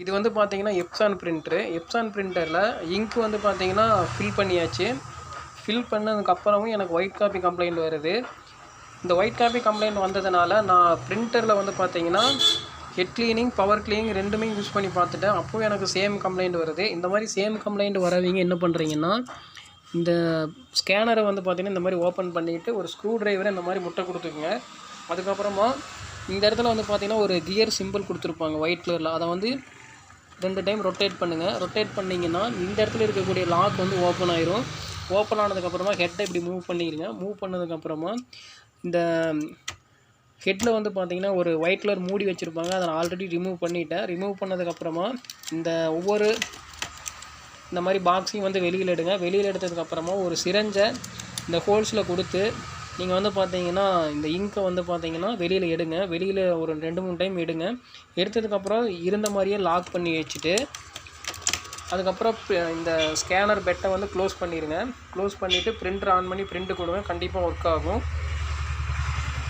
இது வந்து பார்த்தீங்கன்னா எப்சான் பிரிண்டரு. எப்சான் பிரிண்டரில் இங்க் வந்து பார்த்தீங்கன்னா ஃபில் பண்ணியாச்சு. ஃபில் பண்ணதுக்கப்புறமும் எனக்கு ஒயிட் காப்பி கம்ப்ளைண்ட் வருது. இந்த ஒயிட் காப்பி கம்ப்ளைண்ட் வந்ததுனால நான் பிரிண்டரில் வந்து பார்த்தீங்கன்னா ஹெட் கிளீனிங், பவர் கிளீனிங் ரெண்டுமே யூஸ் பண்ணி பார்த்துட்டேன். அப்போவும் எனக்கு சேம் கம்ப்ளைண்ட் வருது. இந்த மாதிரி சேம் கம்ப்ளைண்ட் வரவங்க என்ன பண்ணுறீங்கன்னா, இந்த ஸ்கேனரை வந்து பார்த்தீங்கன்னா இந்த மாதிரி ஓப்பன் பண்ணிவிட்டு ஒரு ஸ்க்ரூ ட்ரைவரை இந்த மாதிரி முட்டை கொடுத்துக்குங்க. அதுக்கப்புறமா இந்த இடத்துல வந்து பார்த்தீங்கன்னா ஒரு கியர் சிம்பிள் கொடுத்துருப்பாங்க ஒயிட் கலரில். அதை வந்து 2 டைம் ரொட்டேட் பண்ணுங்கள். ரொட்டேட் பண்ணிங்கன்னா இந்த இடத்துல இருக்கக்கூடிய லாக் வந்து ஓப்பன் ஆயிரும். ஓப்பன் ஆனதுக்கப்புறமா ஹெட்டை இப்படி மூவ் பண்ணிடுங்க. மூவ் பண்ணதுக்கப்புறமா இந்த ஹெட்டில் வந்து பார்த்தீங்கன்னா ஒரு ஒயிட் கலர் மூடி வச்சுருப்பாங்க. அதை நான் ஆல்ரெடி ரிமூவ் பண்ணிட்டேன். ரிமூவ் பண்ணதுக்கப்புறமா இந்த ஒவ்வொரு இந்த மாதிரி பாக்ஸையும் வந்து வெளியில் எடுங்க. வெளியில் எடுத்ததுக்கப்புறமா ஒரு சிரஞ்சை இந்த ஹோல்ஸில் கொடுத்து நீங்கள் வந்து பார்த்தீங்கன்னா இந்த இங்கை வந்து பார்த்தீங்கன்னா வெளியில் எடுங்க. வெளியில் ஒரு 2-3 டைம் எடுங்க. எடுத்ததுக்கப்புறம் இருந்த மாதிரியே லாக் பண்ணி வச்சுட்டு அதுக்கப்புறம் இந்த ஸ்கேனர் பெட்டை வந்து க்ளோஸ் பண்ணிடுங்க. க்ளோஸ் பண்ணிவிட்டு பிரிண்டர் ஆன் பண்ணி பிரிண்ட் கொடுங்க. கண்டிப்பாக ஒர்க் ஆகும்.